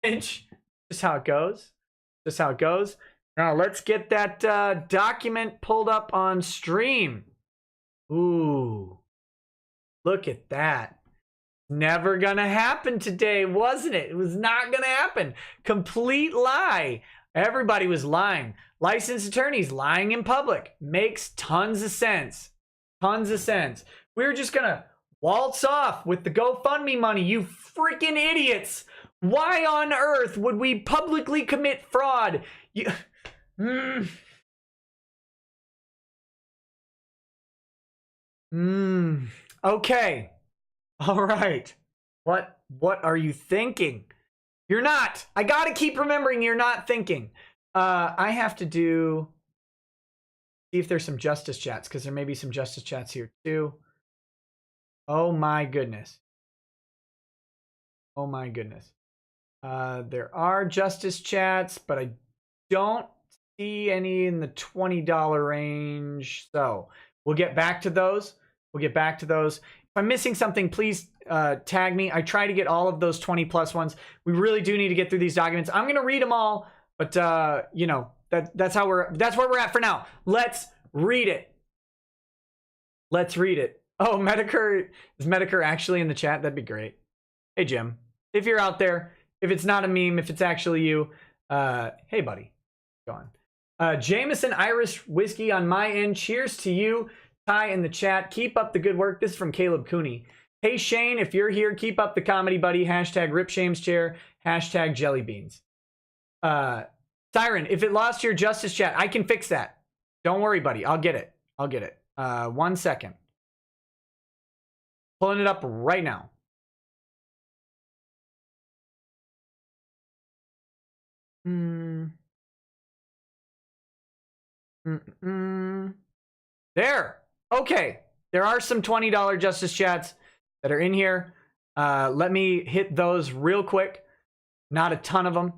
Just how it goes. Just how it goes. Now let's get that document pulled up on stream. Ooh, look at that. Never gonna happen today, wasn't it? It was not gonna happen. Complete lie. Everybody was lying. Licensed attorneys lying in public. Makes tons of sense. Tons of sense. We were just gonna waltz off with the GoFundMe money, you freaking idiots. Why on earth would we publicly commit fraud? Okay. All right. What are you thinking? You're not. I gotta keep remembering you're not thinking. I have to see if there's some justice chats, because there may be some justice chats here too. Oh my goodness. Oh my goodness. There are justice chats, but I don't see any in the $20 range. So we'll get back to those. We'll get back to those. If I'm missing something, please tag me. I try to get all of those 20+ ones. We really do need to get through these documents. I'm gonna read them all, but you know, that's where we're at for now. Let's read it. Let's read it. Oh, Medicare, is Medicare actually in the chat? That'd be great. Hey Jim, if you're out there, if it's not a meme, if it's actually you, hey buddy, go on. Jameson Irish whiskey on my end. Cheers to you. Ty in the chat. Keep up the good work. This is from Caleb Cooney. Hey Shane, if you're here, keep up the comedy, buddy. Hashtag Rip Shame's chair. Hashtag Jelly Beans. Siren, if it lost your justice chat, I can fix that. Don't worry, buddy. I'll get it. I'll get it. 1 second. Pulling it up right now. There. Okay. There are some $20 justice chats that are in here. Let me hit those real quick. Not a ton of them.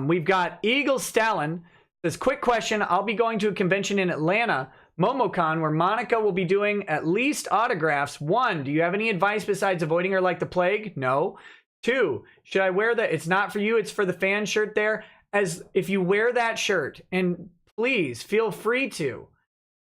We've got Eagle Stalin. Says, quick question. I'll be going to a convention in Atlanta, MomoCon, where Monica will be doing at least autographs. 1, do you have any advice besides avoiding her like the plague? No. 2, should I wear the it's not for you, it's for the fan shirt there? As if you wear that shirt, and please feel free to,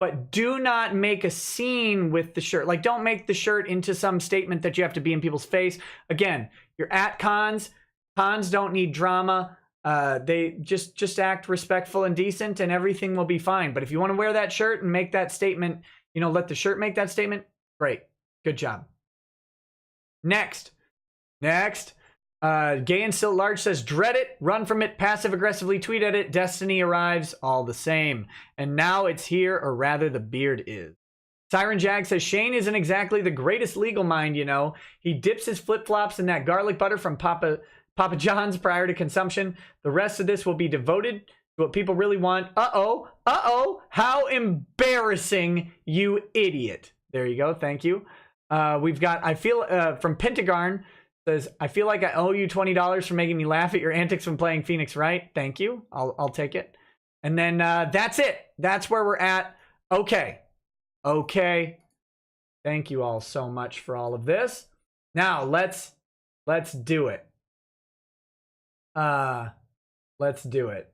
but do not make a scene with the shirt. Like, don't make the shirt into some statement that you have to be in people's face. Again, you're at cons. Cons don't need drama. They just act respectful and decent, and everything will be fine. But if you want to wear that shirt and make that statement, you know, let the shirt make that statement. Great. Good job. Next. Gay and Still Large says, dread it, run from it, passive aggressively tweet at it, destiny arrives, all the same. And now it's here, or rather the beard is. Siren Jag says, Shane isn't exactly the greatest legal mind, you know. He dips his flip-flops in that garlic butter from Papa John's prior to consumption. The rest of this will be devoted to what people really want. Uh-oh, how embarrassing, you idiot. There you go, thank you. We've got, I feel, from Pentagon, says, I feel like I owe you $20 for making me laugh at your antics when playing Phoenix Wright. Thank you. I'll take it. And then that's it. That's where we're at. Okay. Thank you all so much for all of this. Now let's do it. Let's do it.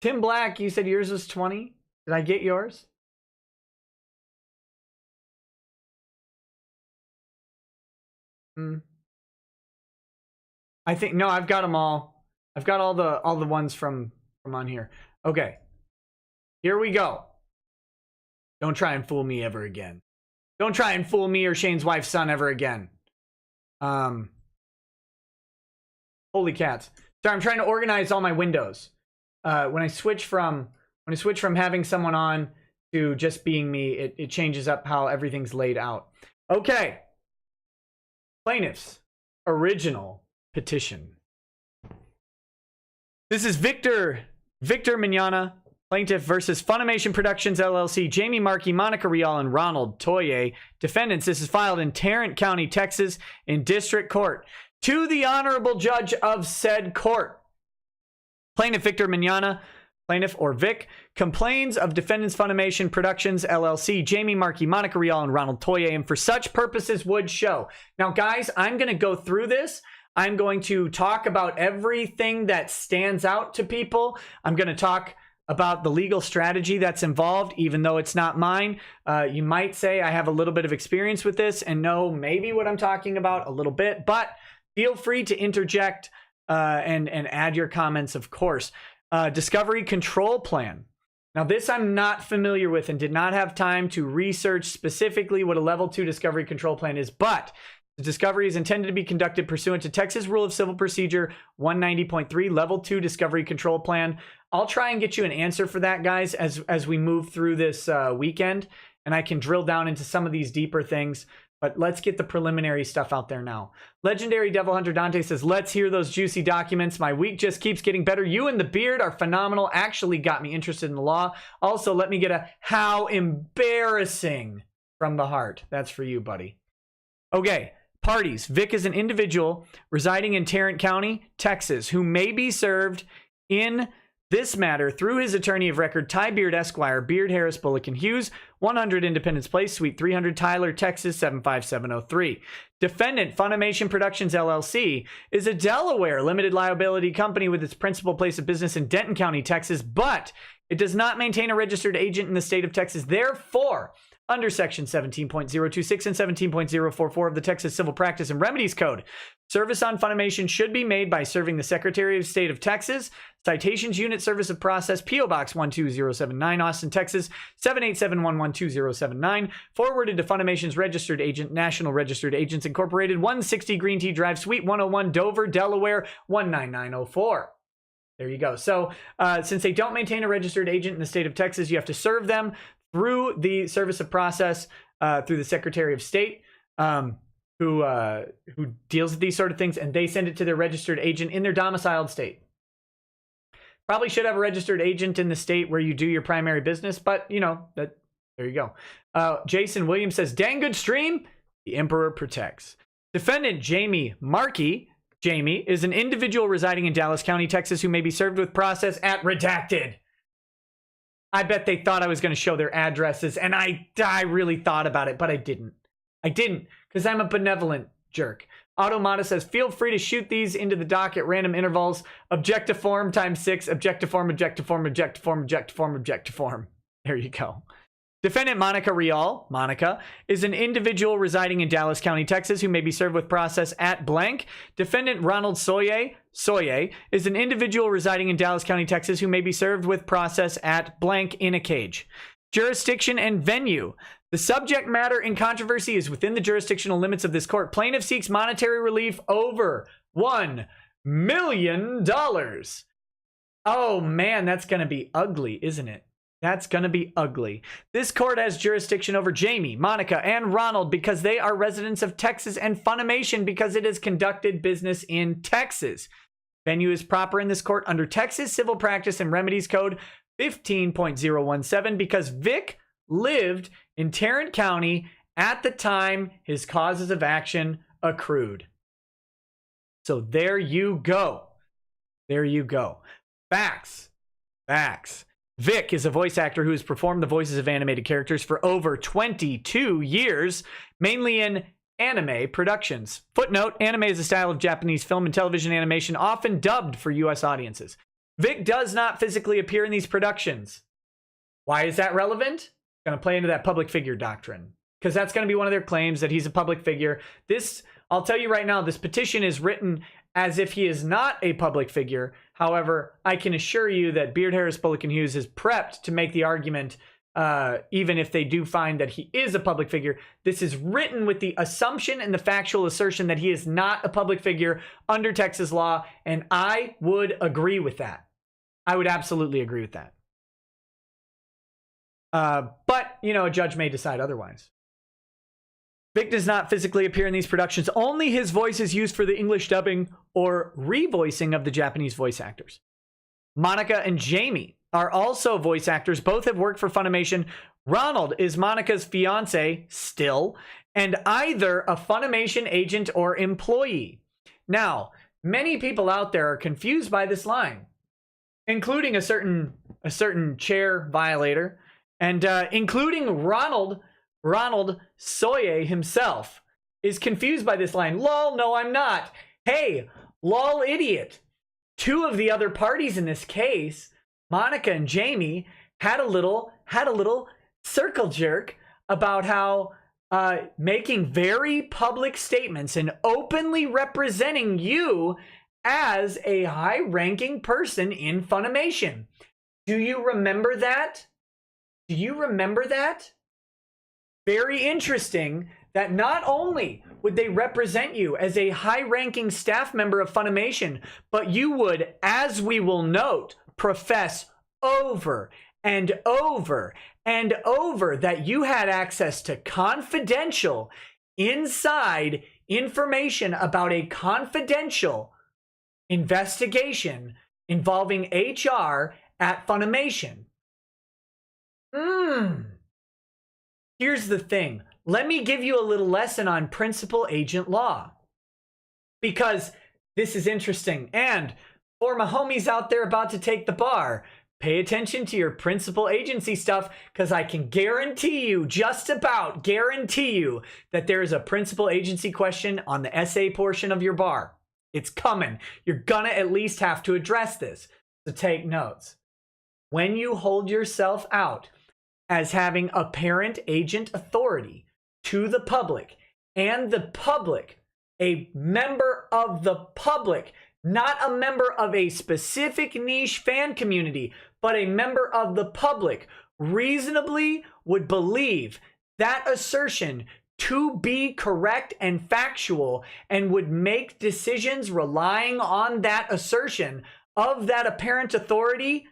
Tim Black, you said yours was 20. Did I get yours? I think no, I've got them all. I've got all the ones from on here. Okay. Here we go. Don't try and fool me ever again. Don't try and fool me or Shane's wife's son ever again. Holy cats. Sorry, I'm trying to organize all my windows. When I switch from having someone on to just being me, it changes up how everything's laid out. Okay. Plaintiff's original petition. This is Victor Mignana, plaintiff versus Funimation Productions LLC, Jamie Marchi, Monica Rial, and Ronald Toye. Defendants, this is filed in Tarrant County, Texas, in District Court. To the Honorable Judge of said court. Plaintiff Victor Mignana Plaintiff or Vic complains of defendants Funimation Productions LLC, Jamie, Marchi, Monica Rial, and Ronald Toye, and for such purposes would show. Now, guys, I'm going to go through this. I'm going to talk about everything that stands out to people. I'm going to talk about the legal strategy that's involved, even though it's not mine. You might say I have a little bit of experience with this and know maybe what I'm talking about a little bit, but feel free to interject and add your comments, of course. Discovery control plan. Now, this I'm not familiar with and did not have time to research specifically what a level 2 discovery control plan is, but the discovery is intended to be conducted pursuant to Texas Rule of Civil Procedure 190.3, level 2 discovery control plan. I'll try and get you an answer for that, guys, as we move through this weekend, and I can drill down into some of these deeper things. But let's get the preliminary stuff out there now. Legendary Devil Hunter Dante says, let's hear those juicy documents. My week just keeps getting better. You and the beard are phenomenal. Actually got me interested in the law. Also, let me get a how embarrassing from the heart. That's for you, buddy. Okay, parties. Vic is an individual residing in Tarrant County, Texas, who may be served in this matter through his attorney of record, Ty Beard Esquire, Beard Harris Bullock and Hughes, 100 Independence Place, Suite 300, Tyler, Texas, 75703. Defendant, Funimation Productions, LLC, is a Delaware limited liability company with its principal place of business in Denton County, Texas, but it does not maintain a registered agent in the state of Texas. Therefore, under Section 17.026 and 17.044 of the Texas Civil Practice and Remedies Code, service on Funimation should be made by serving the Secretary of State of Texas, Citations Unit Service of Process, P.O. Box 12079, Austin, Texas, 787112079, forwarded to Funimation's registered agent, National Registered Agents Incorporated, 160 Green Tea Drive, Suite 101, Dover, Delaware, 19904. There you go. So since they don't maintain a registered agent in the state of Texas, you have to serve them through the service of process, through the Secretary of State, who deals with these sort of things, and they send it to their registered agent in their domiciled state. Probably should have a registered agent in the state where you do your primary business, but you know, that there you go. Jason Williams says, dang good stream. The Emperor protects. Defendant Jamie Marchi, Jamie, is an individual residing in Dallas County, Texas, who may be served with process at redacted. I bet they thought I was going to show their addresses, and I really thought about it, but I didn't. I didn't, because I'm a benevolent jerk. Automata says, feel free to shoot these into the dock at random intervals. Objectiform times 6, objectiform, objectiform, objectiform, objectiform, objectiform. There you go. Defendant Monica Rial, Monica, is an individual residing in Dallas County, Texas, who may be served with process at blank. Defendant Ronald Toye, is an individual residing in Dallas County, Texas, who may be served with process at blank in a cage. Jurisdiction and venue. The subject matter in controversy is within the jurisdictional limits of this court. Plaintiff seeks monetary relief over $1 million. Oh man, that's going to be ugly, isn't it? That's going to be ugly. This court has jurisdiction over Jamie, Monica, and Ronald because they are residents of Texas, and Funimation because it has conducted business in Texas. Venue is proper in this court under Texas Civil Practice and Remedies Code 15.017 because Vic lived in Tarrant County at the time his causes of action accrued. So there you go. There you go. Facts. Facts. Vic is a voice actor who has performed the voices of animated characters for over 22 years, mainly in anime productions. Footnote, anime is a style of Japanese film and television animation often dubbed for US audiences. Vic does not physically appear in these productions. Why is that relevant? Going to play into that public figure doctrine, because that's going to be one of their claims, that he's a public figure. This, I'll tell you right now, this petition is written as if he is not a public figure. However, I can assure you that Beard Harris Bullock and Hughes is prepped to make the argument, even if they do find that he is a public figure. This is written with the assumption and the factual assertion that he is not a public figure under Texas law, and I would agree with that. I would absolutely agree with that. But, you know, a judge may decide otherwise. Vic does not physically appear in these productions. Only his voice is used for the English dubbing or revoicing of the Japanese voice actors. Monica and Jamie are also voice actors. Both have worked for Funimation. Ronald is Monica's fiance still, and either a Funimation agent or employee. Now, many people out there are confused by this line, including a certain a certain chair violator, and including Ronald TOYE himself is confused by this line. Lol, no, I'm not. Hey, lol, idiot. Two of the other parties in this case, Monica and Jamie, had a little circle jerk about how making very public statements and openly representing you as a high-ranking person in Funimation. Do you remember that? Do you remember that? Very interesting that not only would they represent you as a high-ranking staff member of Funimation, but you would, as we will note, profess over and over and over that you had access to confidential inside information about a confidential investigation involving HR at Funimation. Here's the thing. Let me give you a little lesson on principal agent law, because this is interesting. And for my homies out there about to take the bar, pay attention to your principal agency stuff, because I can guarantee you, just about guarantee you, that there is a principal agency question on the essay portion of your bar. It's coming. You're gonna at least have to address this. So take notes. When you hold yourself out as having apparent agent authority to the public, and the public, a member of the public, not a member of a specific niche fan community, but a member of the public, reasonably would believe that assertion to be correct and factual, and would make decisions relying on that assertion of that apparent authority,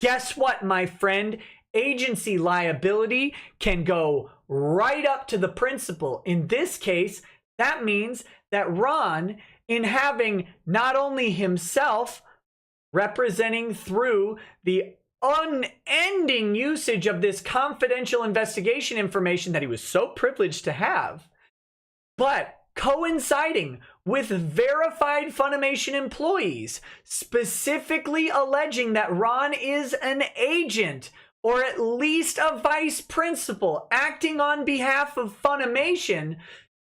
guess what, my friend? Agency liability can go right up to the principal. In this case, that means that Ron, in having not only himself representing through the unending usage of this confidential investigation information that he was so privileged to have, but coinciding with verified Funimation employees specifically alleging that Ron is an agent, or at least a vice principal acting on behalf of Funimation,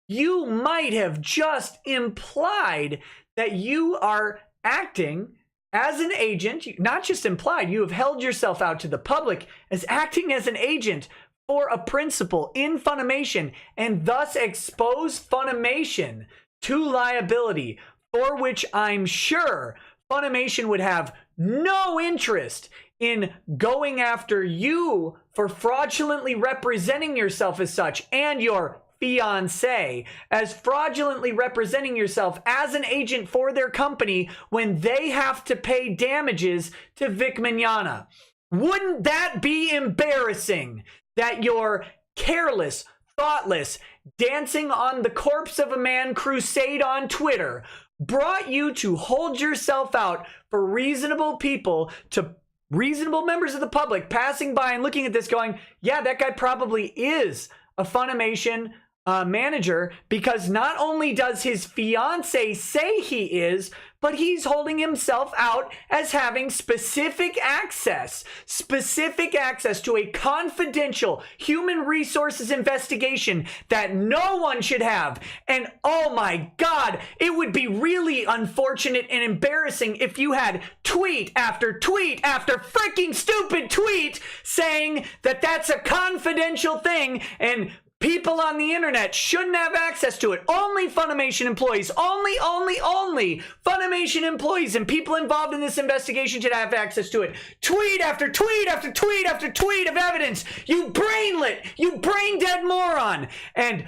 you might have just implied that you are acting as an agent. Not just implied, you have held yourself out to the public as acting as an agent for a principal in Funimation, and thus expose Funimation to liability, for which I'm sure Funimation would have no interest in going after you for fraudulently representing yourself as such, and your fiance as fraudulently representing yourself as an agent for their company when they have to pay damages to Vic Mignogna. Wouldn't that be embarrassing that your careless, thoughtless, dancing on the corpse of a man crusade on Twitter brought you to hold yourself out for reasonable people, to reasonable members of the public passing by and looking at this going, yeah, that guy probably is a Funimation manager, because not only does his fiance say he is, but he's holding himself out as having specific access to a confidential human resources investigation that no one should have. And oh my God, it would be really unfortunate and embarrassing if you had tweet after tweet after freaking stupid tweet saying that that's a confidential thing and people on the internet shouldn't have access to it. Only Funimation employees, only Funimation employees and people involved in this investigation should have access to it. Tweet after tweet after tweet after tweet of evidence. You brainlet, you brain dead moron. And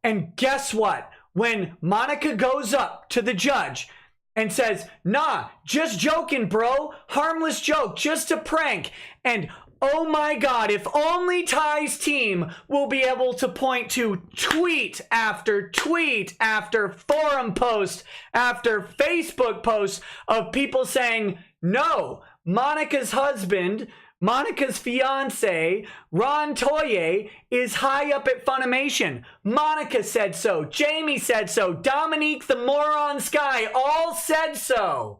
and guess what? When Monica goes up to the judge and says, nah, just joking, bro. Harmless joke, just a prank. And oh my God, if only Ty's team will be able to point to tweet after tweet after forum post after Facebook post of people saying, no, Monica's husband, Monica's fiance, Ron TOYE, is high up at Funimation. Monica said so. Jamie said so. Dominique the Moron Sky all said so.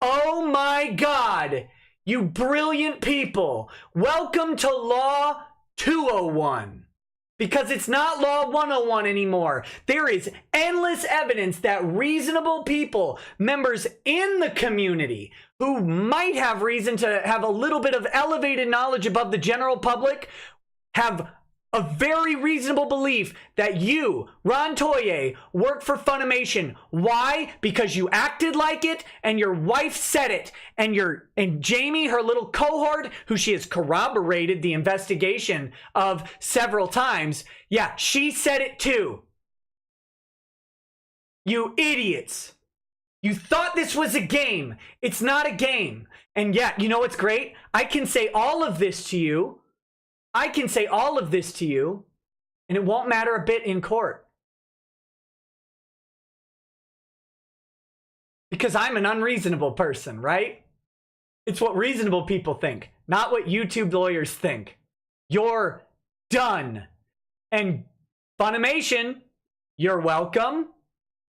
Oh my God. You brilliant people. Welcome to Law 201. Because it's not Law 101 anymore. There is endless evidence that reasonable people, members in the community, who might have reason to have a little bit of elevated knowledge above the general public, have a very reasonable belief that you, Ron Toye, work for Funimation. Why? Because you acted like it and your wife said it. And Jamie, her little cohort, who she has corroborated the investigation of several times, yeah, she said it too. You idiots. You thought this was a game. It's not a game. And yet, you know what's great? I can say all of this to you. And it won't matter a bit in court. Because I'm an unreasonable person, right? It's what reasonable people think, not what YouTube lawyers think. You're done. And Funimation, you're welcome.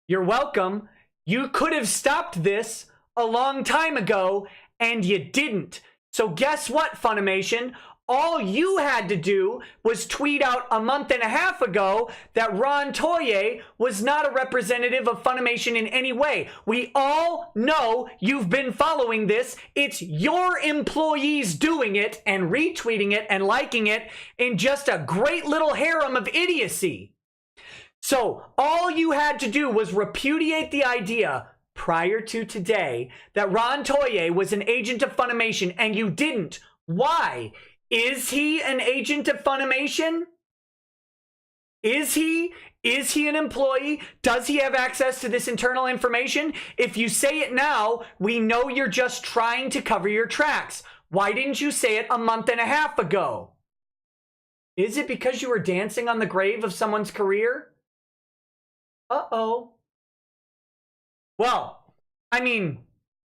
You're welcome. You could have stopped this a long time ago, and you didn't. So guess what, Funimation? All you had to do was tweet out a month and a half ago that Ron Toye was not a representative of Funimation in any way. We all know you've been following this. It's your employees doing it and retweeting it and liking it in just a great little harem of idiocy. So all you had to do was repudiate the idea prior to today that Ron Toye was an agent of Funimation, and you didn't. Why? Is he an agent of Funimation? Is he an employee? Does he have access to this internal information? If you say it now, we know you're just trying to cover your tracks. Why didn't you say it a month and a half ago? Is it because you were dancing on the grave of someone's career? Uh-oh. Well, I mean,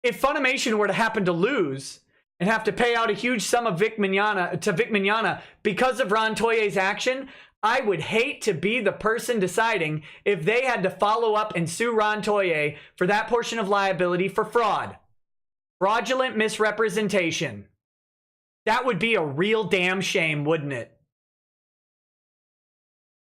if Funimation were to happen to lose and have to pay out a huge sum of Vic Mignogna because of Ron Toye's action, I would hate to be the person deciding if they had to follow up and sue Ron Toye for that portion of liability for fraud. Fraudulent misrepresentation. That would be a real damn shame, wouldn't it?